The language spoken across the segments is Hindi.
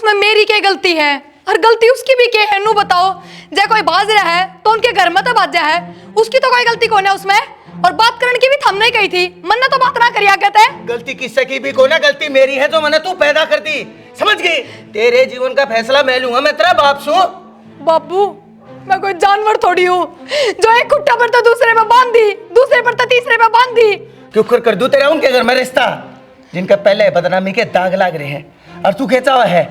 उसमें मेरी क्या गलती है और गलती उसकी भी क्या है? नू बताओ, जय कोई बाज रहा है तो उनके घर में तो बाजा है, उसकी तो कोई गलती कौन है उसमें? और बात करने की भी हमने कही थी, मन ने तो बात ना करिया कहते हैं। गलती किससे की भी कोना, गलती मेरी है जो मैंने तू पैदा कर दी, समझ गई? तेरे जीवन का फैसला मैं लूंगा, मैं तेरा बाप सू। बाबू मैं कोई जानवर थोड़ी हूँ जो एक खुट्टा पर तो दूसरे पे बांध दी, दूसरे पर तो तीसरे पे बांध दी। क्यों कर दूं तेरा उनके घर में रिश्ता जिनका पहले बदनामी के दाग लाग रहे हैं, और तू कहता हुआ है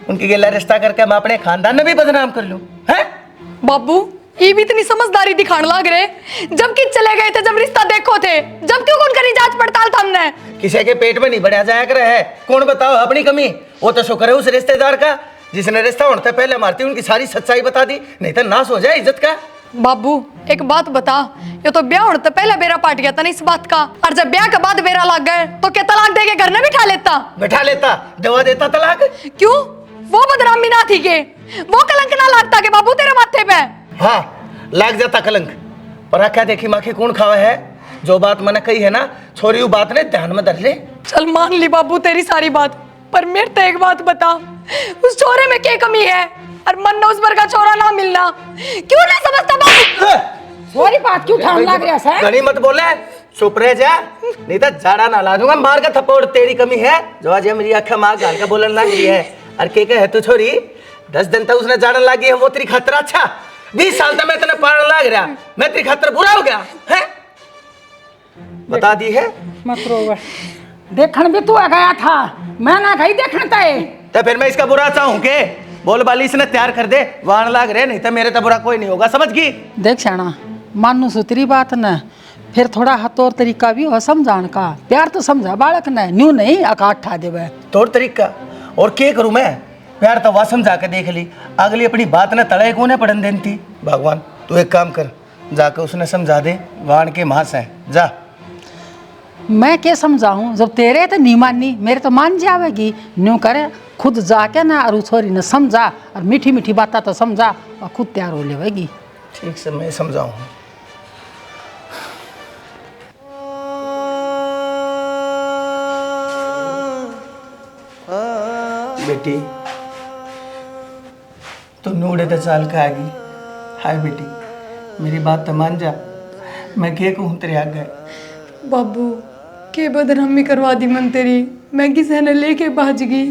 उनके गिला रिश्ता करके मैं अपने खानदान में भी बदनाम कर लूं? हैं बाबू ये भी इतनी समझदारी दिखाने लग रहे, जब कि चले गए थे, जब रिश्ता देखो थे, जब क्यों कौन करी जांच पड़ताल था हमने? किसी के पेट में नहीं बढ़ा जाया कर है, कौन बताओ अपनी कमी? वो तो शुक्र है उस रिश्तेदार का जिसने रिश्ता होने से पहले मारती उनकी सारी सच्चाई बता दी, नहीं तो नाश हो जाए इज्जत का। बाबू एक बात बता, ये तो ब्याह होने से पहले बेरा पाट गया था ना इस बात का, और जब ब्याह के बाद बेरा लग गए तो क्या तलाक दे के घर में बिठा लेता, दवा देता तलाक? क्यों? वो बदनामी ना थी के, वो कलंक ना लगता के बाबू तेरे माथे पे? हाँ लाग जाता कलंक, पर क्या देखी माखी कौन खावा है? जो बात मैंने कही है ना छोरी, वो बात ने ध्यान में धर ले। चल मान ली बाबू तेरी सारी बात, पर मेरे तो एक बात बता, उस छोरे में क्या कमी है? और मन ने उस पर का छोरा ना मिलना क्यों ना समझता बाबू? सारी बात क्यों ठान लग रहा है? गणी मत बोले, चुप रह जा, नहीं तो जाड़ा ना ला दूंगा मार का थप्पड़। तेरी कमी है जो आज मेरी आंखें मां गाल का बोलन लग रही है, और के है तू छोरी 10 दिन तक उसने जाड़न लगी है, वो तेरी खातर अच्छा? 20 साल तक मैं तेने पालन लग रहा, मैं तेरी खातर बुरा हो गया है? बता दी है मत रो, देखन भी तू आ गया था, मैं ना गई देखन तय, तो फिर मैं इसका बुरा चाहूं के? बोल बाली इसने तैयार कर दे, वाण लाग रहे, नहीं तो मेरे तो बुरा कोई नहीं होगा, समझ गई? देख शाना मानू सुतरी बात न, फिर थोड़ा हाथ और तरीका भी हो समझान का, प्यार तो समझा बालक ने, न्यू नहीं अकाट ठा देवे। तौर तरीका और क्या करूं मैं? प्यार तो वह समझा के देख ली, अगली अपनी बात न तड़े को पड़न देन थी। भगवान तू एक काम कर, जाकर उसने समझा दे, वाण के मास है जा। मैं क्या समझाऊं, जब तेरे तो नहीं माननी, मेरे तो मान जावेगी। न्यू करे खुद जाके ना और छोरी ने समझा, और मीठी मीठी बातें तो समझा, और खुद तैयार हो लेगी। ठीक से मैं समझाऊं। बेटी तू नूड़े तो चाल का आगी, हाय बेटी मेरी बात तो मान जा, मैं क्या कहूँ तेरे आगे? बाबू के बदनामी करवा दी मन तेरी, मैं किसी ने लेके भाज गई,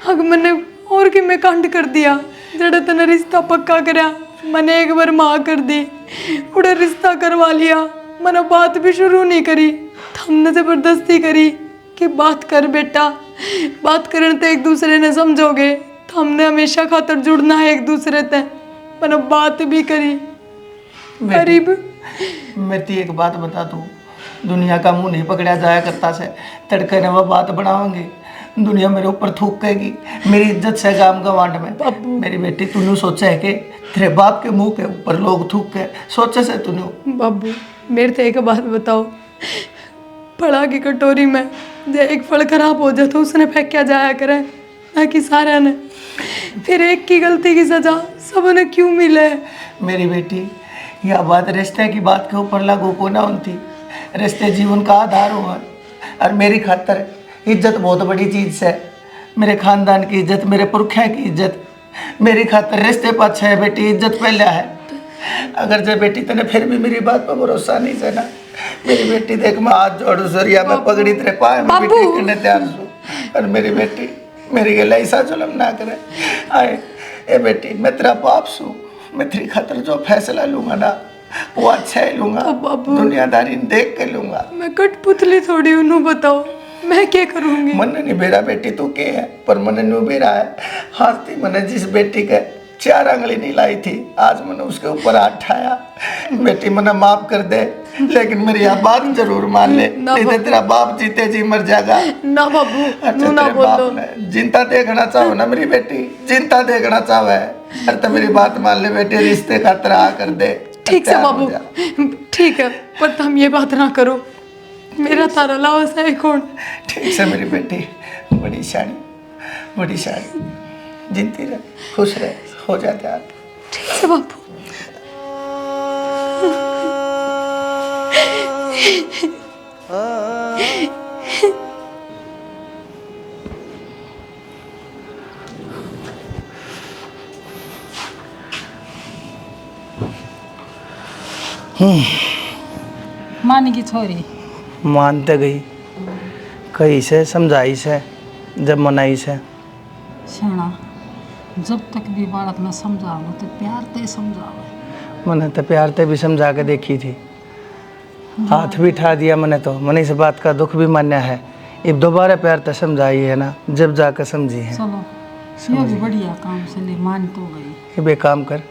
अग मैंने और कि मैं कांड कर दिया, जड़ा तने रिश्ता पक्का करा, मैंने एक बार माँ कर दी, उड़े रिश्ता करवा लिया, मैंने बात भी शुरू नहीं करी, हमने जबरदस्ती करी कि बात कर बेटा, बात करने तो एक दूसरे ने समझोगे, तो हमने हमेशा खातर जुड़ना है एक दूसरे से, मैंने बात भी करी। गरीब मैं ती एक बात बता दूं, दुनिया का मुंह नहीं पकड़ा जाया करता से, तड़के ने वो बात बनावांगे, दुनिया मेरे ऊपर थूकेगी, मेरी इज्जत से गांव गवांड में। मेरी बेटी तूने सोचा है कि तेरे बाप के मुंह के ऊपर लोग थूक के, सोचे से तूने? बाबू मेरे तो एक बात बताओ, फड़ा की कटोरी में जो एक फल खराब हो जाए तो उसने फेंका जाया करे, ना कि सारे ने, फिर एक की गलती की सजा सबने क्यों मिले? मेरी बेटी यह बात रिश्ते की बात के ऊपर लागू को ना होती, रिश्ते जीवन का आधार हुआ, और मेरी खातर इज्जत बहुत बड़ी चीज़ है, मेरे खानदान की इज्जत, मेरे पुरखे की इज्जत, मेरी खातर रिश्ते पाछे है बेटी, इज्जत पहले है। अगर जब बेटी तेने फिर भी मेरी बात पर भरोसा नहीं से ना, मेरी बेटी देख मैं हाथ जोड़ू सरिया मैं पगड़ी तेरे पाए में बेटी करने तैयार हूँ, और मेरी बेटी मेरी गला ऐसा जुल्म ना करे। आए ए बेटी मैं तेरा बाप हूँ, मैं तेरी खातर जो फैसला लूंगा ना वो अच्छा ही लूंगा, दुनियादारी देख के लूंगा। मैं कठपुतली थोड़ी उन्हों बताओ, मैं क्या करूंगी? मन नहीं बेरा बेटी तू के है, पर मन न्यू बेरा है, हाथी मैंने जिस बेटी के 4 आंगली नहीं लाई थी, आज मैंने उसके ऊपर हाथ ठाया। बेटी मैंने माफ कर दे, लेकिन मेरी यह बात जरूर मान ले, नहीं तो तेरा बाप जीते जी मर जाएगा। ना बाबू अच्छा ना तेरे बोलो, बाप जिंदा देखना चाहो ना मेरी बेटी, जिंदा देखना चाहो है, अरे तो मेरी बात मान ले बेटी, रिश्ते का तरह कर दे। ठीक है बाबू, ठीक है, पर तुम ये बात ना करो, मेरा तारा लावस है कौन? ठीक से मेरी बेटी, बड़ी शानी, बड़ी शानी, जिंदी रह, खुश रह, हो जाते आप। ठीक है बाबू। मानेगी छोरी? मानते गई, कही से समझाई से, जब मनाई से। शाना, जब तक भी बालक न समझाओ तो प्यार ते समझाओ। मैंने तो प्यार ते भी समझा के देखी थी, हाथ भी उठा दिया मैंने, तो मैंने इस बात का दुख भी मान्या है। अब दोबारा प्यार तो समझाई है ना, जब जाकर समझी है। चलो ये भी बढ़िया काम से ले, मान तो गई। कि बे काम कर,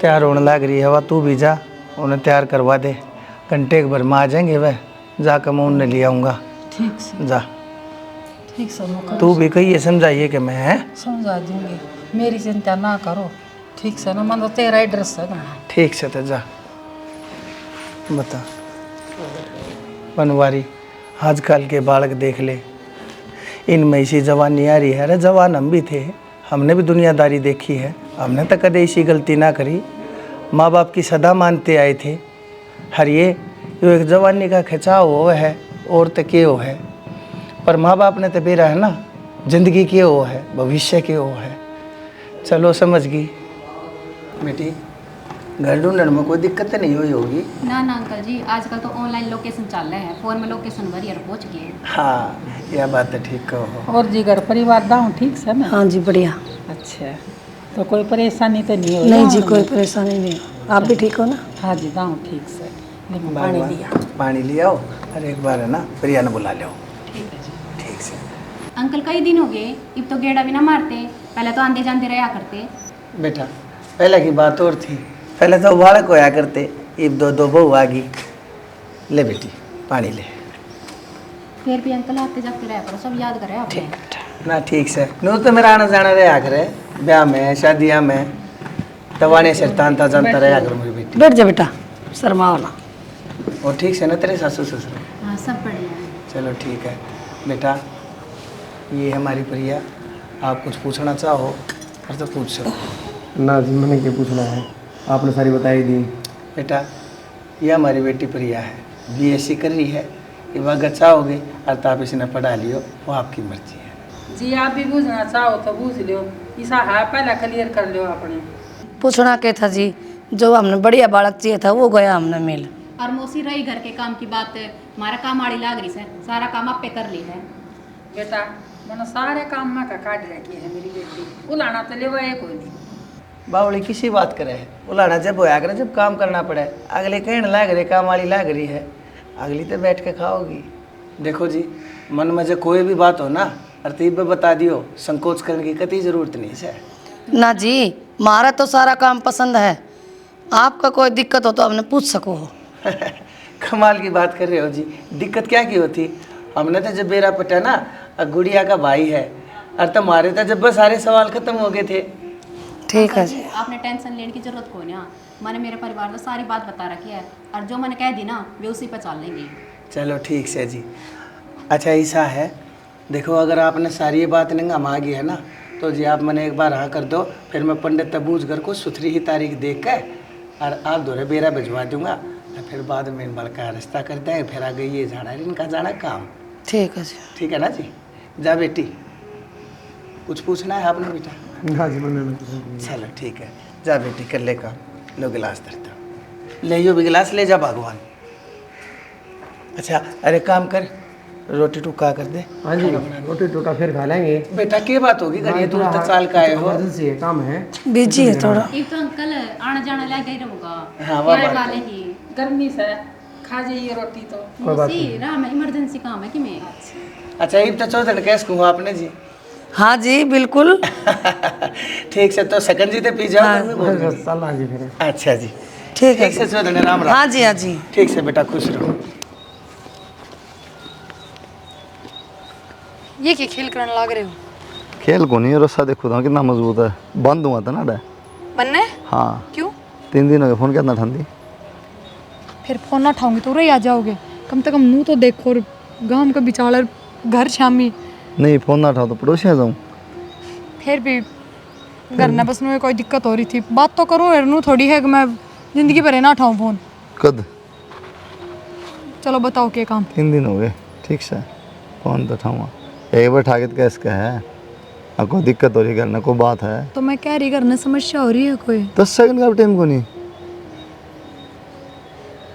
तैयार होने लग रही है, वह तू भी जा, उन्हें तैयार करवा दे। घंटे भर में आ जाएंगे वह, जाकर मैं उन्हें ले आऊँगा। ठीक से, जा, ठीक से मुकर तू भी कहिए समझाइए कि मैं है। समझा दूंगी, मेरी चिंता ना करो। ठीक से ना, मन तो तेरा एड्रेस है ना। ठीक से तो जा। बता बनवारी, आजकल के बालक देख ले, इनमें इसी जवानी आ रही है। अरे जवान हम भी थे, हमने भी दुनियादारी देखी है, हमने तो कदे ऐसी गलती ना करी। माँ बाप की सदा मानते आए थे। हर ये जो एक जवानी का खिंचाव हो है, और तो के हो है, पर माँ बाप ने तो बेरा है ना, जिंदगी के हो है, भविष्य के हो है। चलो समझ गई बेटी, घर ढूंढने में कोई दिक्कत नहीं हुई होगी? ना ना अंकल जी, आजकल तो ऑनलाइन लोकेशन चल रहा है, फोन में लोकेशन भरी और पहुंच गए। हाँ, यह बात तो ठीक कहो। और जी घर परिवार दाऊँ ठीक से ना? हाँ जी बढ़िया। अच्छा, तो कोई परेशानी तो नहीं हो? नहीं जी कोई परेशानी नहीं। आप भी ठीक हो ना? हाँ जी दाऊँ ठीक से। लेकिन पानी लिया। पानी ले आओ, अरे एक बार है ना प्रिया ने बुला लो। ठीक है जी। ठीक से। अंकल कई दिन हो गए, अब तो गेड़ा भी ना मारते, पहले तो आंधे जाते रहा करते। बेटा पहले की बात और थी, पहले तो बालक होया करते, अब दो दो बहू आ गई। ले बेटी पानी ले। फिर भी अंकल आते जाते रहा करो, सब याद करे आपने। ना ठीक से, नू तो मेरा आना जाना रहा करे, ब्याह में शादियाँ में, तवाने से तानता जानता रहा करो मेरी बेटी। बैठ जा बेटा, शर्माओ ना। और ठीक से ना तेरे सासू ससुर? हाँ सब बढ़िया है। चलो ठीक है बेटा, ये हमारी प्रिया। आप कुछ पूछना चाहो और तो पूछ सको। ना जी मैंने क्या पूछना है, आपने सारी बताई दी। बेटा ये हमारी बेटी प्रिया है, बीएससी कर रही है। ये अगर चाहोगे और तो आप इसने पढ़ा लियो, वो आपकी मर्जी है। जी आप भी बूझना चाहो तो बूझ लो, ऐसा है पहले क्लियर कर लो अपने। पूछना क्या था जी, जो हमने बढ़िया बालक चाहिए था वो गया हमने मिल। और मौसी रही घर के काम की बात, हमारा काम आड़ी लाग रही है, सारा काम आप पे कर ली है। बेटा मैंने सारे काम में का काट रखी है मेरी बेटी, उलाना तो ले वो एक कोई नहीं। बावली किसी बात करे है, बुलाना जब होया करे, जब काम करना पड़े। अगले कहने लाग रहे, काम वाली लाग रही है, अगली तो बैठ के खाओगी। देखो जी, मन में जो कोई भी बात हो ना, तरतीब में बता दियो, संकोच करने की कतई जरूरत नहीं है। ना जी मारा तो सारा काम पसंद है, आपका कोई दिक्कत हो तो हमने पूछ सको हो। कमाल की बात कर रहे हो जी, दिक्कत क्या की होती? हमने तो जब बेरा पटा ना, गुड़िया का भाई है, और तुम्हारे तो जब बस सारे सवाल खत्म हो गए थे। ठीक है अंकल जी। आपने टेंशन लेने की जरूरत कोई ना, मैंने मेरे परिवार को सारी बात बता रखी है, और जो मैंने कह दी ना वे उसी पर चल लेंगे। चलो ठीक से जी। अच्छा ऐसा है, देखो अगर आपने सारी ये बात नहीं मांगी है ना, तो जी आप मैंने एक बार हाँ कर दो, फिर मैं पंडित तबूज घर को सुथरी ही तारीख देख के और आप दोरे बेरा भिजवा दूंगा, तो फिर बाद में इन बाल का रिश्ता कर देंगे, फिर आगे ये जाना है इनका जाना काम। ठीक है जी। ठीक है ना जी? जा बेटी, कुछ पूछना है आपने बेटा? हाँ जी मैंने पूछा। चलो ठीक है, जा बेटी कर ले काम। लो गिलास धरता, ले जो भी गिलास ले जा भगवान। अच्छा अरे काम कर, रोटी टुक्का कर दे। हाँ जी रोटी टोका फिर खा लेंगे। बेटा क्या बात होगी, करिए तुम तो चाल का आए हो। इमरजेंसी है, काम है। बिजी है थोड़ा। एक तो अंकल आना जाना लग ही रहूंगा। हाँ, वाह यार बात वाले ही गर्मी से खा जाइए रोटी तो। मौसी राह में इमरजेंसी काम है कि मैं। अच्छा ये तो चौधरी कैस कहूँ आपने जी? हाँ जी बिल्कुल। ठीक से, तो सकन जी तो पी जाओ। हाँ। गर्मी बहुत है। चल हाँ जी फिर। अच्छा जी ठीक है ठीक से चौधरी, राम राम। हाँ जी हाँ जी। ठीक से बेटा, खुश रहो। ये क्या खेल करने लग रहे हो? खेल को नहीं, रस्सा देखो था कितना मजबूत है, बंद हुआ था ना डे। बनने हाँ क्यों? 3 दिन हो गए, फोन कितना ठंडी। फिर फोन ना उठाऊंगी तो रही आ जाओगे, कम से कम नू तो देखो। और गांव का बिचारा घर शामी, नहीं फोन ना उठाओ तो पड़ोसी आ जाऊँ। फिर भी घर ना बस में कोई दिक्कत हो रही थी, बात तो करो यार। नू थोड़ी है कि मैं जिंदगी भर ना उठाऊं फोन। कद चलो बताओ क्या काम? 3 दिन हो गए, ठीक से फोन तो उठाऊँगा। एक बार उठा के कैसे का है, और कोई दिक्कत हो रही है, घर ना कोई बात है तो मैं कह रही घर में समस्या हो रही है कोई? 10 सेकंड का टाइम को नहीं।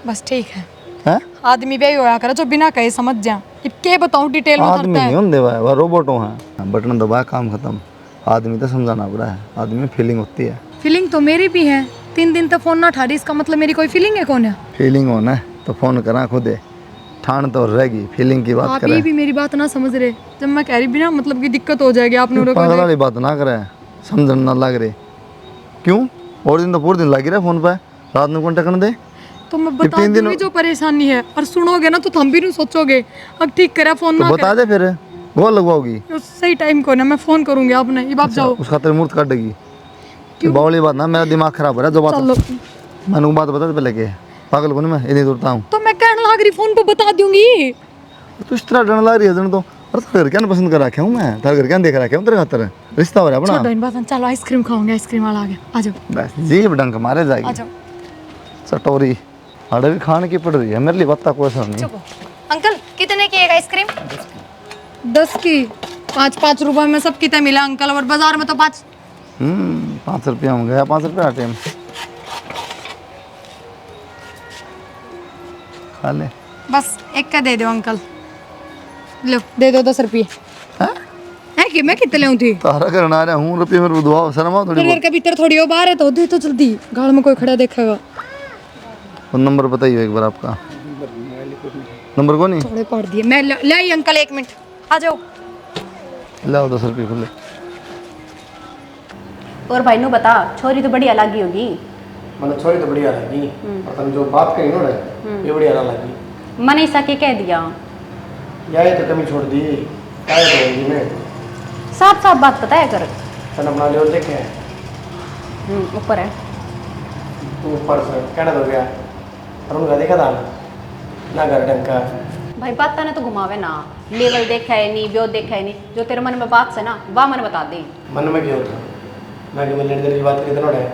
बस ठीक है। हैं आदमी भी होया करे जो बिना कहे समझ जा। अब के बताऊं डिटेल में आदमी करता नहीं है। होंगे भाई, वह रोबोटों हैं। बटन दबाया काम खत्म। आदमी तो समझाना पड़ा है, आदमी में फीलिंग होती है। फीलिंग तो मेरी भी है। 3 दिन तक फोन ना उठा रही, इसका मतलब मेरी कोई फीलिंग है कौन है? फीलिंग होना है तो फोन करा खुद है, ठान तो रहेगी। फीलिंग की बात आप करे, ये भी मेरी बात ना समझ रहे। जब मैं कह रही भी ना मतलब की दिक्कत हो जाएगी आप लोगों पागल को। वाली बात ना करे, समझन ना लग रही। क्यों? और दिन तो पूरे दिन लगी रहे फोन पे, रात में कौन टकन दे। तो मैं ये बता 3 दिन दूंगी जो परेशानी है, और सुनोगे ना तो तुम भी नहीं सोचोगे। अब ठीक करा फोन तो ना बता दे फिर, गोल लगवाओगी। कर। सही टाइम को ना मैं फोन करूंगी आपने। ये बाप जाओ। उस खातिर मूर्त काटेगी। बावली बात ना, मेरा दिमाग खराब हो रहा है। जो बात चलो मैंने बात बता दे पहले के, पागल को नहीं मैं इतनी दूरता हूँ। तो मैं कहने लग रही फोन पे बता दूंगी। तो इस तरह डरने लग रही है जन तो। अरे तेरे घर क्या पसंद कर रखा हूँ मैं, तेरे घर क्या देख रखा हूँ तेरे खातर। रिश्ता हो रहा है छोड़ो अपना। इन बातों, चलो आइसक्रीम खाओगे। आइसक्रीम वाला आ गया, आ जाओ बस जीभ डंक मारे आ जाएगी। जाओ। सटोरी अरे भी खाने की पड़ रही है मेरे लिए, बत्ता कोई सा नहीं। अंकल कितने की एक आइसक्रीम? 10 की। 5-5 रुपए में सब कितना मिला अंकल, और बाजार में तो 5। 5 रुपया हो गया, 5 रुपया टाइम खा ले। बस एक का दे दो अंकल। लो दे दो 10 रुपये। है कि मैं कितने लाऊं थी? तारा करना आ रहा हूँ रुपये मेरे दुआ शर्मा थोड़ी फिर घर के भीतर थोड़ी हो बाहर है तो दे तो जल्दी, गाड़ में कोई खड़ा देखेगा। बहुत। नंबर बताइए एक बार आपका। नंबर को नहीं थोड़े पढ़ दिए मैं। ले आई अंकल 1 मिनट, आ जाओ। लाओ 10 रुपये खुले। और भाई नु बता, छोरी तो बढ़िया लगी होगी। मतलब छोरी तो बढ़िया लगी, और तुम जो बात कही ना ये बढ़िया ना लगी। मैंने ऐसा के कह दिया, यार ये तो कमी छोड़ दी, क्या करूँगी मैं। साफ साफ बात बताया कर। सन अपना ले और देखे ऊपर है। तू ऊपर से कहना तो गया, और उनका देखा था ना घर ढंग का। भाई बात ने तो घुमावे ना, लेवल देखा है नहीं, व्यो देखा है नहीं। जो तेरे मन में बात से ना वाह मन बता दे। मन में क्यों था मैं कि मैं लेने देने की बात करी तो नोड़े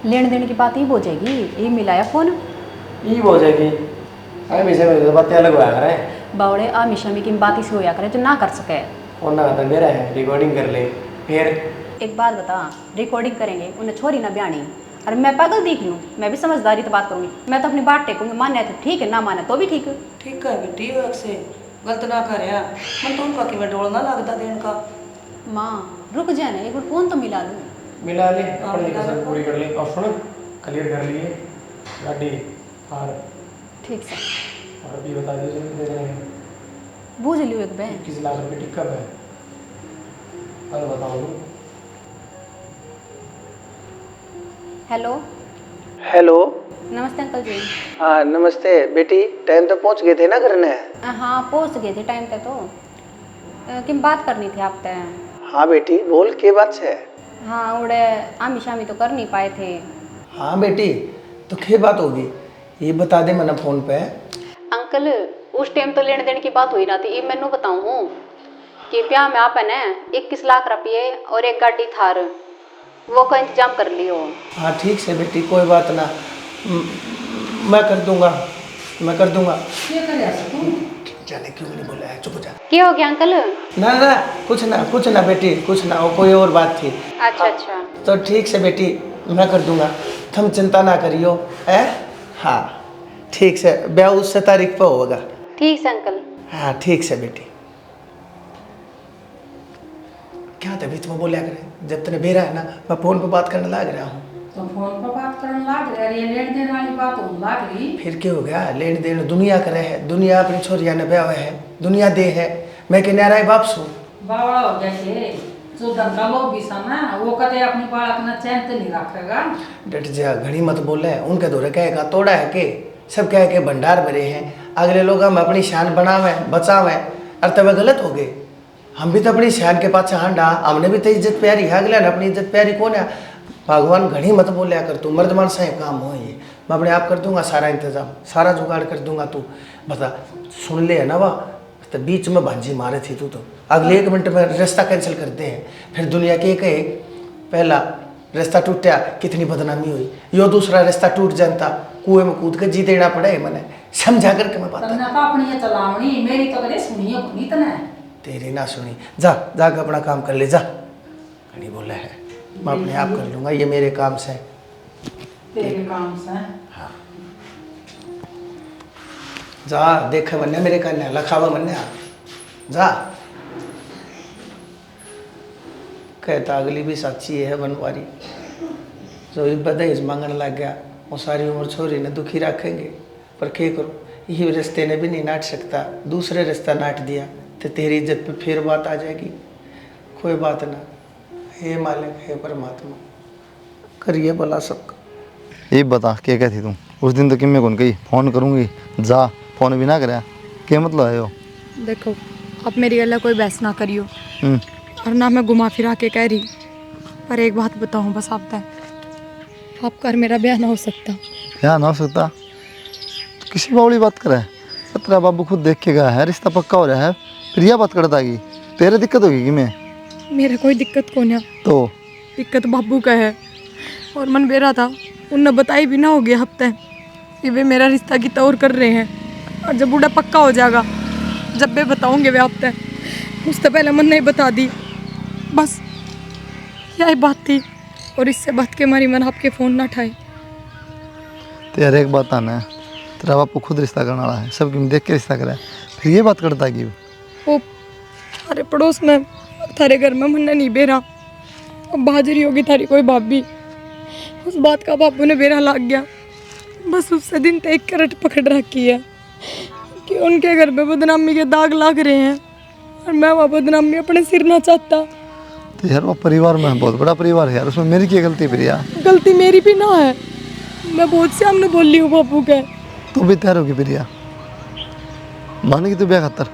लेने देने की बात ही हो जाएगी। ये मिलाया फोन ये हो जाएगी। अरे मिसे में तो बातें अलग हुआ करे। बावड़े आ मिशा में की बात ही से होया करे जो ना कर सके। और ना तो मेरा है रिकॉर्डिंग कर ले फिर। एक बात बता, रिकॉर्डिंग करेंगे उन्हें छोरी ना ब्याणी। अरे मैं पागल देख लूँ, मैं भी समझदारी तो बात करूँगी। मैं तो अपनी बात टेकूंगी, माने तो ठीक है, ना माने तो भी ठीक है। ठीक है बेटी, वैसे गलत ना कर मन तो उनका कि मैं डोल ना लगता दिन का। माँ रुक जाए ना, एक बार फोन तो मिला लूँ। मिला ले अपनी कसम पूरी कर ले। और सुन क्लियर कर लिए गाड़ी और ठीक से और अभी बता दीजिए दे रहे हैं बूझ लियो एक बे। 21 लाख रुपये टिक्का है। कल बताऊँ। Hello hello. नमस्ते अंकल जी। हाँ नमस्ते बेटी, टाइम तो पहुंच गए थे ना घर ने? हाँ पहुँच गए थे टाइम पे तो। किन बात करनी थी आप तय? हाँ बेटी बोल के बात है। हाँ उड़े आमी शामी तो कर नहीं पाए थे। हाँ बेटी तो क्या बात होगी ये बता दे मैंने फोन पे। अंकल उस टाइम तो लेने देने की बात हुई ना थी। ये मैनू बताऊँ कि ब्याह में आप है ना 21 लाख रुपये और एक गाड़ी थार वो का इंतजाम कर लियो। हाँ ठीक से बेटी कोई बात ना, मैं कर दूंगा, मैं कर दूंगा। जाने क्यों नहीं बोला है, चुप हो जा। क्या हो गया अंकल? ना ना कुछ ना बेटी कुछ ना, वो कोई और बात थी। अच्छा अच्छा तो ठीक से बेटी मैं कर दूंगा, तुम चिंता ना करियो है। हाँ ठीक से ब्याह उससे तारीख पर होगा। ठीक से अंकल। हाँ ठीक से बेटी। क्या था बीच में बोलिया करे, जब तने बेरा है ना मैं फोन पे बात करने लग रहा हूँ। तो फोन पर बात करने लग रहा है, ये लेन देन वाली बात हो लग रही। फिर क्या हो गया, लेन देन दुनिया करे है, दुनिया अपनी छोरिया ने ब्याह है, दुनिया दे है, मैं के नाराय बाप सू। बावड़ा हो जैसे जो धंधा लोग भी ना वो कदे अपनी बालक न चैन तो नहीं रखेगा। डट जा, घड़ी मत बोले, उनके दौरे कहेगा तोड़ा है के सब कह के भंडार भरे हैं, अगले लोग हम अपनी शान बनावे बचावे, और तब गलत हो गए। हम भी तो अपनी शान के पास हांडा, हमने भी तो इज्जत प्यारी है, अगले ने अपनी इज्जत प्यारी कौन है। भगवान घड़ी मत बोलिया कर, तू मर्द मान से काम हो ये, मैं अपने आप कर दूंगा सारा इंतजाम, सारा जुगाड़ कर दूंगा। तू बता सुन ले है ना, वाह तो बीच में भांजी मारे थी तू, तो अगले 1 मिनट में रास्ता कैंसिल करते हैं, फिर दुनिया के कहे पहला रास्ता टूटा कितनी बदनामी हुई, यो दूसरा रास्ता टूट जानता कुएं में कूद के जी देना पड़े। मैंने समझा करके मैं बात अपनी चलावनी मेरी तो कदे सुनी अपनी तना तेरी ना सुनी, जा जाकर अपना काम कर ले जा। घड़ी बोला है मैं अपने आप कर लूँगा, ये मेरे काम से। तेरे काम से। हाँ जा देख मन्या मेरे कन्या लखावा मन्या जा। कहता अगली भी साक्षी है बनवारी, जो बदहेज मांगने लग गया वो सारी उम्र छोरी ने दुखी रखेंगे। पर क्या करो, ये रिश्ते ने भी नहीं नाट सकता, दूसरे रिश्ता नाट दिया तो तेरी इज्जत पे फिर बात आ जाएगी। कोई बात ना, हे मालिक हे परमात्मा करिए भला सबका। ये बता क्या कहती तुम उस दिन? तो कि मैं कौन कही फ़ोन करूँगी, जा फ़ोन भी ना करा, क्या मतलब है वो? देखो अब मेरी गला कोई बहस ना करियो और ना मैं घुमा फिरा के कह रही, पर एक बात बताऊं बस आपका और मेरा ब्याह ना हो सकता। क्या ना हो सकता? तो किसी बावली बात करे, तेरा बाबू खुद देख के गया है, रिश्ता पक्का हो रहा है, फिर यह बात करता कि तेरे दिक्कत होगी कि मैं? मेरा कोई दिक्कत कौन है, तो दिक्कत बाबू का है। और मन बेरा था उनने बताई भी ना हो गया हफ्ते कि वे मेरा रिश्ता की तौर कर रहे हैं, और जब बूढ़ा पक्का हो जाएगा जब वे बताऊंगे वे हफ्ते, उससे पहले मन नहीं बता दी। बस यही बात थी, और इससे बात के मारी मन आपके फ़ोन ना उठाए। तेरे एक बात आना है, तेरा बापू खुद रिश्ता करने वाला है, सब देख के रिश्ता करा है, फिर ये बात करता है कि वो थारे पड़ोस में थारे घर में मन नहीं बेरा, अब बाजरी होगी थारी कोई भाभी, उस बात का बाबू ने बेरा लाग गया। बस उससे दिन तक एक करट पकड़ रखी है कि उनके घर पे बदनामी के दाग लाग रहे हैं, और मैं वह बदनामी अपने सिर ना चाहता। तो यार वो परिवार में बहुत बड़ा परिवार है यार, उसमें मेरी क्या गलती प्रिया? गलती मेरी भी ना है, मैं बहुत सामने बोल रही हूँ बाबू के। तू भी तैयार होगी प्रिया, मानेगी तू ब्याह खातर?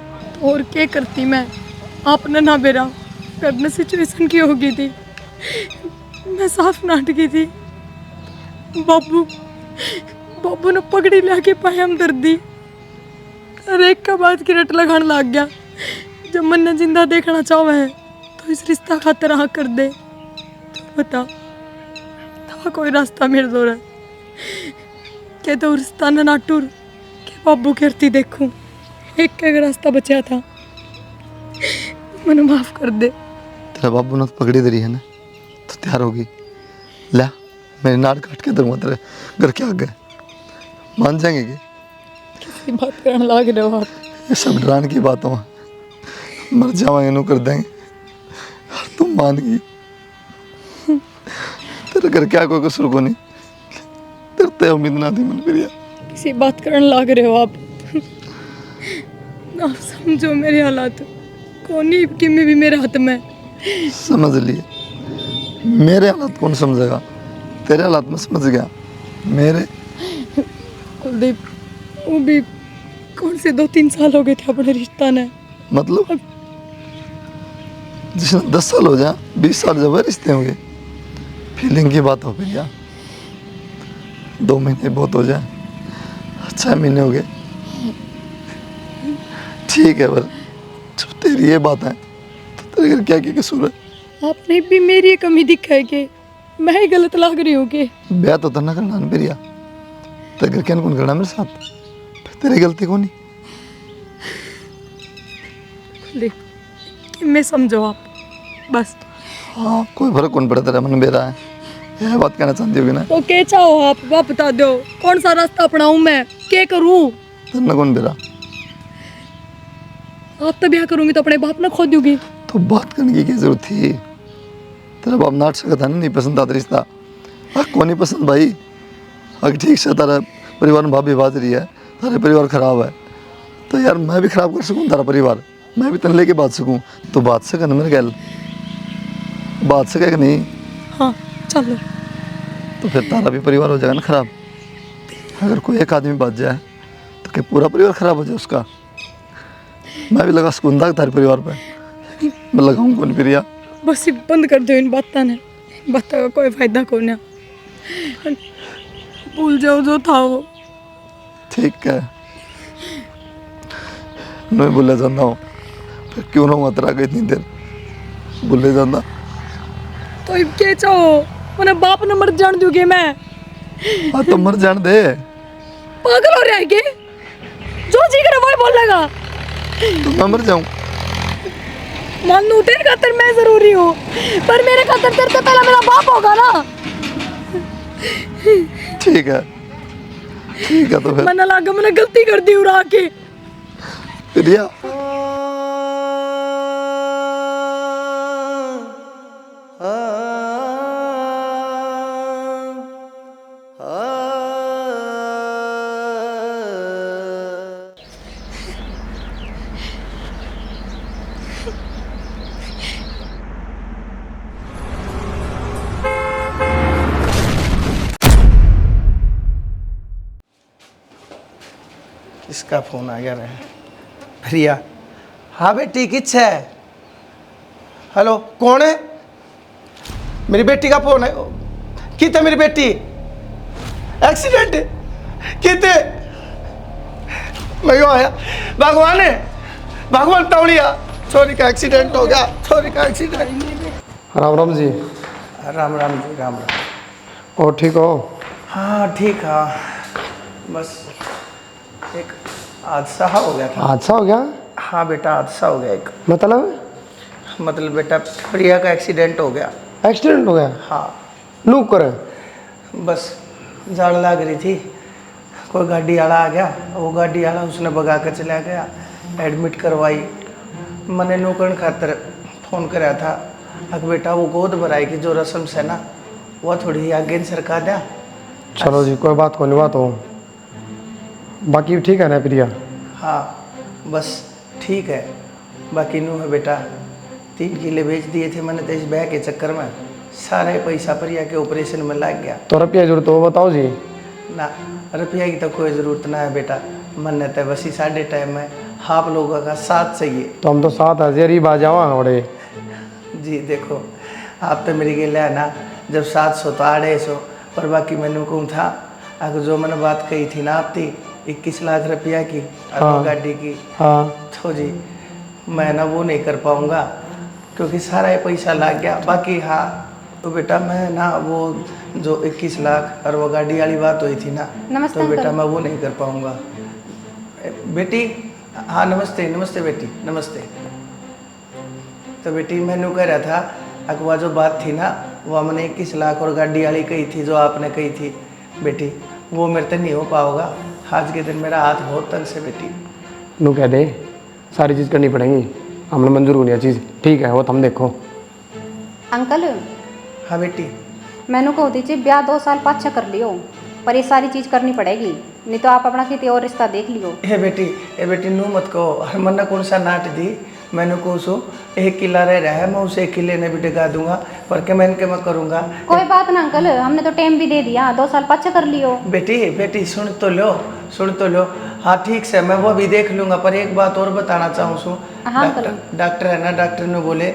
और क्या करती मैं, आपने ना बेरा घर में सिचुएशन की होगी थी, मैं साफ नाट की थी। बाबू ने पगड़ी लाके पाए हम दर्दी, और एक का बाद की रट लगाने लग गया। जब मन ने जिंदा देखना चाहो है तो इस रिश्ता खातर हाँ कर दे। तो बता था कोई रास्ता मेरे दो है के तो रिश्ता न नाटूर के बाबू करती देखूं, एक का रास्ता बचा था, मैंने माफ कर दे। तेरा बाबू ने तो पकड़ी दरी है ना, तो तैयार होगी, ला मेरी नाड़ काट के दूंगा तेरे घर के आगे, मान जाएंगे कि? किसी बात करने लग रहे हो आप? ये सब डराने की बातों है, मर जावांगे नो कर देंगे, और तुम मान गई। तेरे घर क्या कोई कसूर को नहीं, तेरे ते उम्मीद ना थी मन प्रिया। किसी बात करने लग रहे हो आप? आप समझो मेरे हालात, कोनी कि मैं भी मेरे हाथ में। समझ लिए, मेरे हालात कौन समझेगा, तेरे हालात में समझ गया मेरे। कुलदीप वो भी कौन से 2-3 साल हो गए थे अपने रिश्ता ने, मतलब जिसने 10 साल हो जाए 20 साल जब रिश्ते होंगे, फीलिंग की बात हो गई यार, 2 महीने बहुत हो जाए, 6 महीने हो गए, ठीक है। पर जब तेरी ये बात है तो तेरे घर क्या क्या कसूर है? आपने भी मेरी कमी दिखा है कि मैं ही गलत लग रही हूँ कि? ब्याह तो करना करना ना प्रिया, तेरे घर क्या कौन करना मेरे साथ, फिर तेरी गलती कौन नहीं? कुलदीप मैं समझो आप बस। हाँ कोई फर्क कौन पड़ता, तेरा मन बेरा है, यह बात कहना चाहती होगी ना? तो क्या चाहो आप बता दो, कौन सा रास्ता अपनाऊं मैं, क्या करूं? तेरा कौन बेरा? आप तो ब्याह करूंगी तो अपने बाप ने खो दूंगी। तो बात करने की क्या जरूरत थी? तेरा बाप नाट सकता था ना, नहीं पसंद आता रिश्ता, कौन नहीं पसंद भाई? अगर ठीक से तारा परिवार में भाभी बाज रही है, तारे परिवार खराब है, तो यार मैं भी खराब कर सकूँ तारा परिवार, मैं भी तन लेके बात सकूँ, तो बात सके ना मेरे गैल, बात सके कि नहीं? हाँ चलो। तो फिर तारा भी परिवार हो जाएगा ना खराब। अगर कोई एक आदमी बात जाए तो क्या पूरा परिवार खराब हो जाए उसका? मैं भी लगा सकूँ तारे परिवार पे, मैं लगाऊँ कौन प्रिया? बस ये बंद कर दो इन बातों ने, बातों का कोई फायदा कौन है, भूल जाओ जो था वो। ठीक है, मैं भूले जाना हूँ, फिर क्यों ना हुआ तेरा इतनी देर भूले जाना। तो अब क्या चाहो, उन्हें बाप ने मर जान दूंगी मैं? हाँ तो मर जान दे, पागल हो रहे हैं, जो जी करे वही बोलेगा। तो मैं मर जाऊँ? मान लूं तेरे खातर मैं जरूरी हूँ, पर मेरे खातर तेरे से पहला मेरा बाप होगा ना। ठीक है, ठीक है तो फिर मना लागा मैंने गलती कर दी उड़ा के। प्रिया इसका फोन आ गया रहे। प्रिया, हाँ बेटी किच है? हेलो, कौन है? मेरी बेटी का फोन है। कितने मेरी बेटी एक्सीडेंट कितने? मैं यो आया भगवान है, भगवान तौड़िया, छोरी का एक्सीडेंट हो गया, छोरी का एक्सीडेंट। राम राम जी। राम राम जी, राम राम। और ठीक हो? हाँ ठीक है, बस एक हादसा हो गया था। हादसा हो गया? हाँ बेटा, हादसा हो गया एक। मतलब बेटा प्रिया का एक्सीडेंट हो गया। एक्सीडेंट हो गया? हाँ, नू करे बस जाड़ लग रही थी, कोई गाड़ी वाला आ गया, वो गाड़ी वाला उसने भगा कर चला गया, एडमिट करवाई। मैंने नौकरन खातर फ़ोन कराया था, अब बेटा वो गोद भराई की जो रस्म से ना, वो थोड़ी आगे सरका दिया। चलो जी, कोई बात को नहीं, बात हो। बाकी ठीक है ना प्रिया? हाँ बस ठीक है, बाकी नू है बेटा 3 किले बेच दिए थे मैंने, तो इस ब्याह के चक्कर में सारा ही पैसा प्रिया के ऑपरेशन में लग गया। तो रुपया जरूरत हो बताओ जी। ना, रुपया की तो कोई ज़रूरत ना है बेटा, मन तो बस ही साढ़े टाइम में आप लोगों का साथ चाहिए। तो हम तो 7,000 ही बाजावा बड़े जी देखो, आप तो मेरी गेला है ना, जब 700 तो 250, पर बाकी मैंने कहूँ था अगर जो मैंने बात कही थी ना आपकी 21 लाख रुपया की हाँ। गाड़ी की, हाँ तो जी मैं ना वो नहीं कर पाऊँगा, क्योंकि सारा ये पैसा लग गया। बाकी हाँ तो बेटा मैं ना वो जो 21 लाख और वो गाड़ी वाली बात हुई थी ना, नमस्ते तो बेटा अंकल। मैं वो नहीं कर पाऊँगा। बेटी, हाँ नमस्ते, नमस्ते बेटी, नमस्ते। तो बेटी मैंने कह रहा था अगवा जो बात थी ना, वो हमने 21 लाख और गाड़ी वाली कही थी, जो आपने कही थी बेटी, वो मेरे से नहीं हो पाओगा। आज के दिन मेरा हाथ बहुत तंग से बेटी। नू कह दे सारी चीज़ करनी पड़ेगी, हमने मंजूर होनी है चीज़, ठीक है वो तुम देखो। अंकल हाँ बेटी, मैंने कहो दीजिए ब्याह 2 साल पाछा कर लियो, पर ये सारी चीज़ करनी पड़ेगी, नहीं तो आप अपना किसी और रिश्ता देख लियो। ए बेटी नू मत कहो, हर मन्ना कौन सा नाट दी, मैंने को सो 1 किला रह रहा है, मैं उसे 1 किले ने भी टिका दूंगा, पर के मैं करूँगा। कोई बात ना अंकल, हमने तो टाइम भी दे दिया, 2 साल पाछा कर लियो। बेटी सुन तो लो। हाँ ठीक से मैं वो भी देख लूँगा, पर एक बात और बताना चाहूँ सू। हाँ अंकल। डॉक्टर है ना, डॉक्टर ने बोले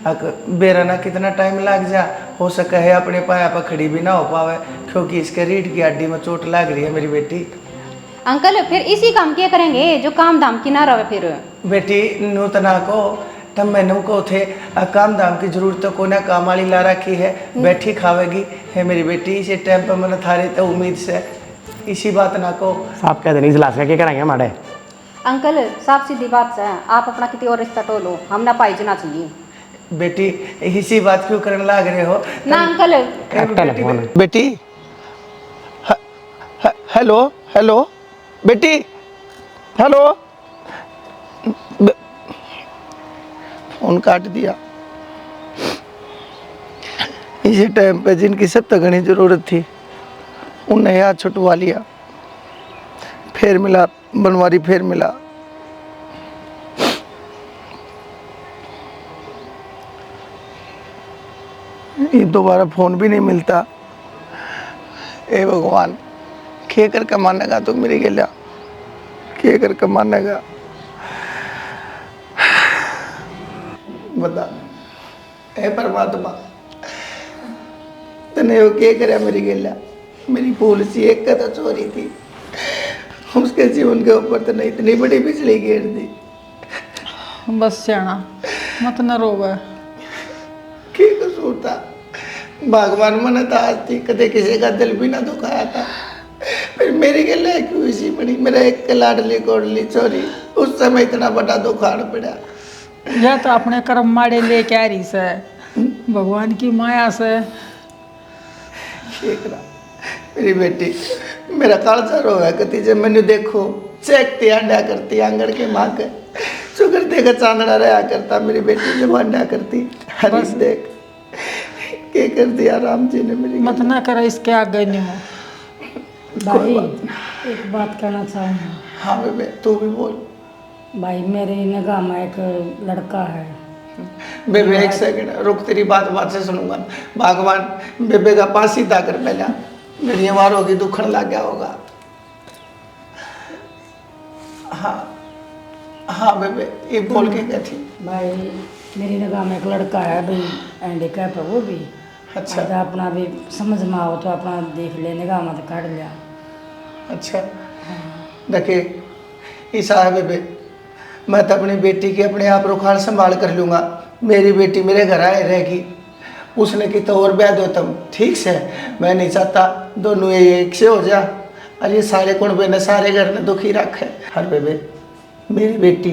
बेरा ना कितना टाइम लग जा, हो सके है अपने पाया पर खड़ी भी ना हो पावे, क्योंकि इसके रीढ़ की हड्डी में चोट लग रही है मेरी बेटी। अंकल फिर इसी काम क्या करेंगे जो काम धाम की ना रहे फिर। बेटी नूतना को तब मैंने को थे काम धाम की जरूरत तो को ना, काम वाली ला रखी है, बैठी खावेगी है मेरी बेटी। इसी टाइम पर मैंने थारे तो उम्मीद से इसी बात ना को साहब कह देनी इजलास क्या करेंगे हमारे। अंकल साफ सीधी बात है, आप अपना किसी और रिश्ता टोलो, हम ना पाई जना चाहिए। बेटी इसी बात क्यों करने लग रहे हो ना अंकल। बेटी हेलो बेटी, हेलो, फोन काट दिया। इसी टाइम पे जिनकी सख्त घनी जरूरत थी उन्हें याद छुटवा लिया, फिर मिला बनवारी, फिर मिला। ये दोबारा फोन भी नहीं मिलता। ए भगवान, खे कर कमानेगा तो मेरी गेला, खे कर कमानेगा बता। ए परमात्मा तने वो क्या करे मेरी गेला, मेरी भूल सी एक का तो चोरी थी, उसके जीवन के ऊपर तो नहीं इतनी बड़ी बिजली गिर दी। बस सियाना मत न रोवे। की कसूर था, भगवान मन था आज थी, कदे किसी का दिल भी ना दुखाया था, फिर मेरी गला क्यों इसी पड़ी, मेरा एक लाडली कोडली चोरी, उस समय इतना बड़ा दुखाड़ पड़ा। यह तो अपने कर्म माड़े लेके आ रही से, भगवान की माया से। ठीक रहा मेरी बेटी, मेरा कालजा रोया करती जब मैंने देखो चेकती अंडा करती आंगन के माँ के शुक्र देखा चांदड़ा रहा करता मेरी बेटी जब अंडा करती हरी देख क्या कर दिया राम जी ने मेरी मत ना करो इसके आगे नहीं हो। भाई एक बात कहना चाहूँगा। हाँ बेबे तू भी बोल। भाई मेरे निगाह में एक लड़का है। बेबे एक सेकंड रुक, तेरी बात से सुनूंगा। भगवान बेबे का पास ही था कर पहला मेरी मार होगी दुखड़ लग गया होगा। हाँ हाँ बेबे ये बोल के गई थी। भाई मेरी निगाह में एक लड़का है भाई, हैंडीकैप है वो भी। अच्छा तो अपना भी समझ में आओ तो अपना देख ले, निगाह में तो काट लिया। अच्छा देखिए ईसा है बेबे, मैं तो अपनी बेटी की अपने आप रुखाड़ संभाल कर लूँगा। मेरी बेटी मेरे घर आए रहेगी, उसने की तो और ब्याह दो तुम ठीक से। मैं नहीं चाहता दोनों एक से हो जा। और ये सारे कुंबे ने सारे घर ने दुखी रखे। हर बेबे मेरी बेटी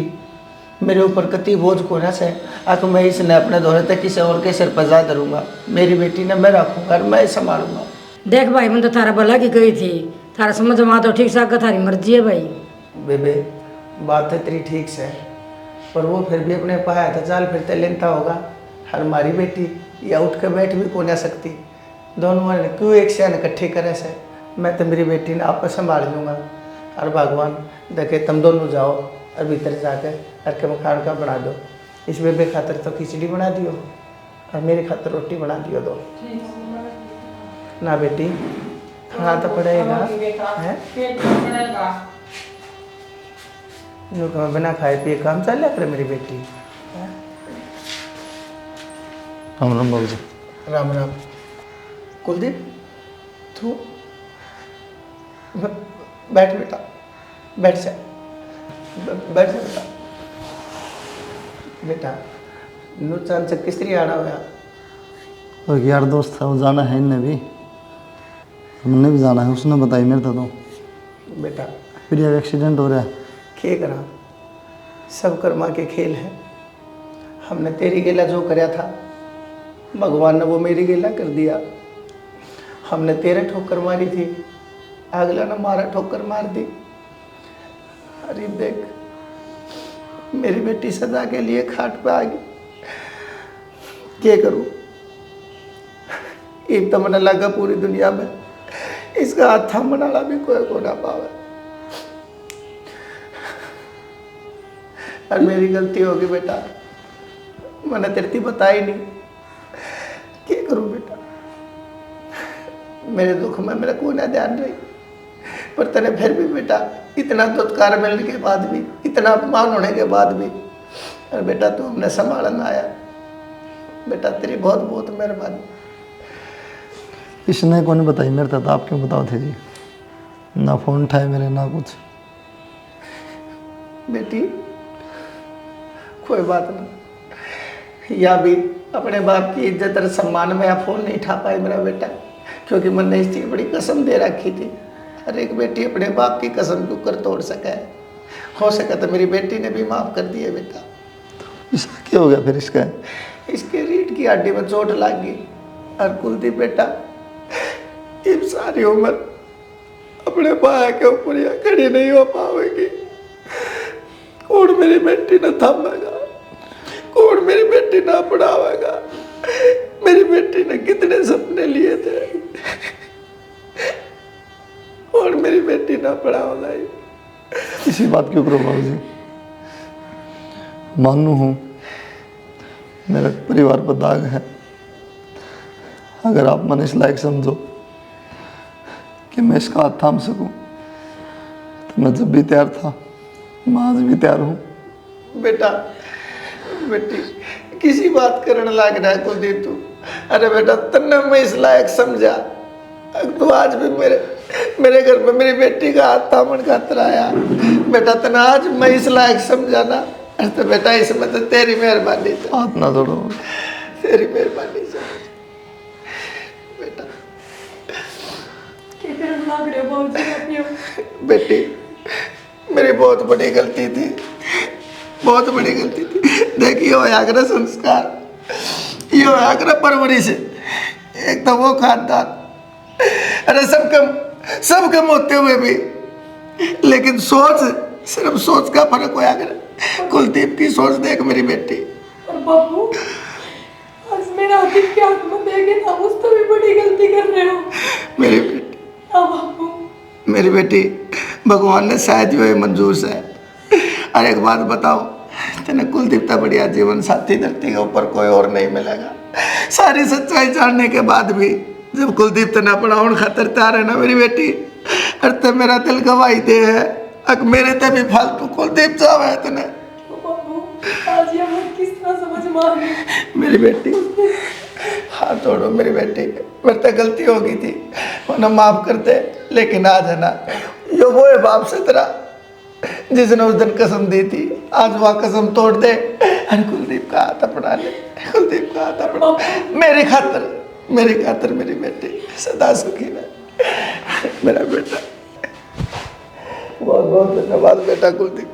मेरे ऊपर कति बोझ को ना से आक मैं इसने अपने दोहरे तक किसी और के सिर पर जा धरूंगा। मेरी बेटी ने मैं रखूँगा और मैं संभालूंगा। देख भाई मैं तो थारा भला की गई थी, थारा समझ में तो ठीक सा थारी मर्जी है भाई। बेबे बात है तेरी ठीक से, पर वो फिर भी अपने पाया था चाल फिरते लेता होगा। हर हमारी बेटी या उठ के बैठ भी को ना सकती, दोनों ने क्यों एक से इकट्ठे करे से। मैं तो मेरी बेटी ने आप संभाल लूँगा। और भगवान देखे तुम दोनों जाओ और भीतर जाकर के मकान का बना दो। इस बेबे खातर तो खिचड़ी बना दियो और मेरे खातर रोटी बना दियो दो ना बेटी, खाना तो पड़ेगा है। बिना खाए पिए काम चल लिया करे मेरी बेटी। राम राम बाबू जी। राम राम। कुलदीप तू बैठ बेटा, बैठ जा बैठ जा बेटा। बेटा नू चांद से किस तरह आना हुआ? और यार दोस्त था वो, जाना है इन्हें भी, हमने भी जाना है। उसने बताई मेरे तो बेटा प्रिया का एक्सीडेंट हो रहा है। क्या करा, सब कर्मा के खेल है। हमने तेरी गेला जो करया था भगवान ने वो मेरी गेला कर दिया। हमने तेरे ठोकर मारी थी, अगला ने मारा ठोकर मार दी। अरे देख मेरी बेटी सदा के लिए खाट पे आ गई, क्या करूं? एक तो मन लगा पूरी दुनिया में इसका हाथ थामने वाला भी कोई को ना पावे। और मेरी गलती होगी बेटा, मैंने तेरे बताई नहीं। क्या करूं बेटा, मेरे दुख में मेरा कोई ना ध्यान रही, पर तेने फिर भी बेटा इतना दुत्कार मिलने के बाद भी, इतना अपमान होने के बाद भी, और बेटा तू हमने संभालना आया। बेटा तेरी बहुत बहुत मेहरबानी। इसने कौन बताई मेरे तो आप क्यों बताओ थे जी? ना फोन उठाए मेरे ना कुछ। बेटी कोई बात नहीं, या भी अपने बाप की इज्जत और सम्मान में आप फोन नहीं उठा पाए मेरा बेटा, क्योंकि मैंने इसकी बड़ी कसम दे रखी थी। हर एक बेटी अपने बाप की कसम को कर तोड़ सके। हो सका तो मेरी बेटी ने भी माफ़ कर दिया बेटा। इसका क्या हो गया फिर इसका? इसके रीढ़ की हड्डी में चोट लग गई। और कुलदीप बेटा ये सारी उम्र अपने पाया के ऊपर या खड़ी नहीं हो पाएगी। कौन मेरी बेटी ने थामेगा, कौन मेरी बेटी ना पढ़ावेगा? मेरी बेटी ने कितने सपने लिए थे और मेरी बेटी ना पढ़ावेगा। इसी बात के ऊपर बाबू जी मानू हूँ मेरे परिवार पर दाग है। अगर आप मन इस लायक समझो कि मैं इसका हाथ थाम सकूं, तो मैं जब भी तैयार था मैं आज भी तैयार हूँ। बेटा बेटी किसी बात करने लायक ना कुलदीप तू। अरे बेटा तन्ने मैं इस लायक समझा, तू आज भी मेरे घर में मेरी बेटी का हाथ थामन खातर आया। बेटा तना आज मैं इस लायक समझा ना, तो बेटा इसमें तो तेरी मेहरबानी से। हाथ ना जोड़ो, तेरी मेहरबानी से बेटा। क्या करने लग रहे हो बाबूजी आप ये? बेटी मेरी बहुत बड़ी गलती थी, बहुत बड़ी गलती थी। देखिए होया करे संस्कार, ये होया करे परवरिश। एक तो वो खानदान, अरे सब कम सब कम होते हुए भी, लेकिन सोच, सिर्फ सोच का फर्क होया कर। कुलदीप की सोच देख मेरी बेटी। और बाबू, आज मेरा आतिफ के हाथ में दे के ना उस तो भी बड़ी गलती कर रहे हो। मेरी बेटी, हाँ बाबू, मेरी बेटी, भगवान ने शायद जो है मंजूर से। और एक बात बताओ, तेने कुलदीप का बढ़िया जीवन साथी धरती के ऊपर कोई और नहीं मिलेगा। सारी सच्चाई जानने के बाद भी जब कुलदीप तना पढ़ाउन खातर तैयार है ना मेरी बेटी, और ते मेरा दिल गवाही दे है, अक मेरे ते भी फालतू कुलदीप जावे है तने। बाबू, आज ये बात किस तरह समझ में आ गई? मेरी बेटी, हाथ जोड़ो मेरी बेटी, मेरे से गलती हो गई थी, वरना माफ कर दे। लेकिन आज है ना, यो वो है बाप से तेरा जिसने उस दिन कसम दी थी, आज वह कसम तोड़ दे और कुलदीप का हाथ अपना ले। कुलदीप का हाथ अपना, मेरी खातर, मेरी खातर मेरी बेटी सदा सुखी रहे मेरा बेटा। बहुत बहुत धन्यवाद बेटा कुलदीप,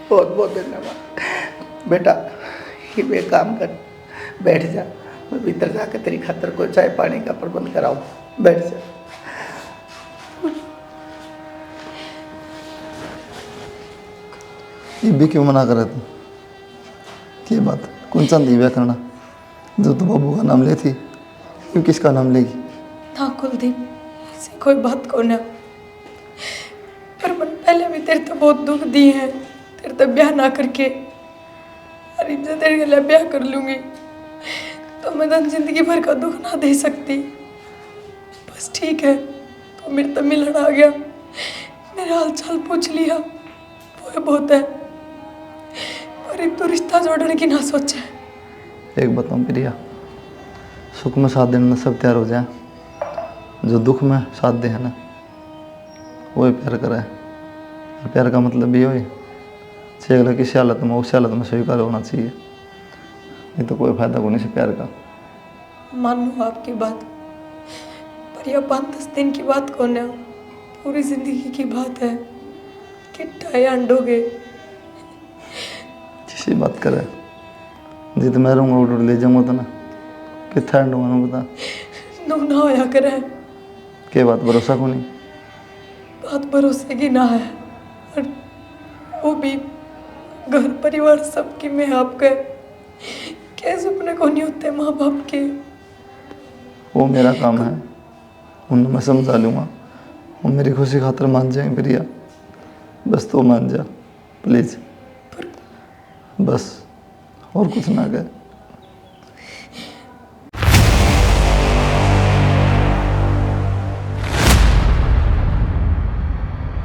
बहुत बहुत धन्यवाद बेटा। ये एक काम कर, बैठ जा, मैं भीतर जाकर तेरी खातर को चाय पानी का प्रबंध कराऊं। बैठ जा। ये भी क्यों मना करे तू? ये बात कौन सा दिव्या करना जो तू बाबू का नाम लेती, क्यों किसका नाम लेगी? ना कुलदीप, ऐसी कोई बात को ना। पर मन पहले भी तेरे तो बहुत दुख दिए हैं, तेरे तो ब्याह ना करके, अरे जब तेरे लिए ब्याह कर लूंगी तो मैं तो जिंदगी भर का दुख ना दे सकती। बस ठीक है, तो मेरे तो मिलन आ गया, मेरा हाल चाल पूछ लिया, वो बहुत है। पर एक तो रिश्ता जोड़ने की ना सोचे। एक बताऊं प्रिया, सुख में साथ देने में सब तैयार हो जाए, जो दुख में साथ दे है ना वही प्यार करे। और प्यार का मतलब ये हो अगला किसी हालत में उस हालत में स्वीकार होना चाहिए, नहीं तो कोई फायदा नहीं से प्यार का। मानू आपकी बात, पर यह 5-10 दिन की बात कौन है, पूरी जिंदगी की बात है। किट्टा या अंडोगे किसी बात करे जित मैं रहूँगा उड़ ले जाऊँगा तो ना कितना अंडूंगा ना बता। नो ना होया करे, के बात भरोसा को नहीं, बात भरोसे की ना है। और वो भी घर परिवार सबकी में आपके क्या सपने को नहीं होते माँ बाप के। वो मेरा काम है, उन्हें मैं समझा लूँगा, वो मेरी खुशी खातर मान जाए प्रिया, बस तो मान जा प्लीज़, बस और कुछ ना कहे।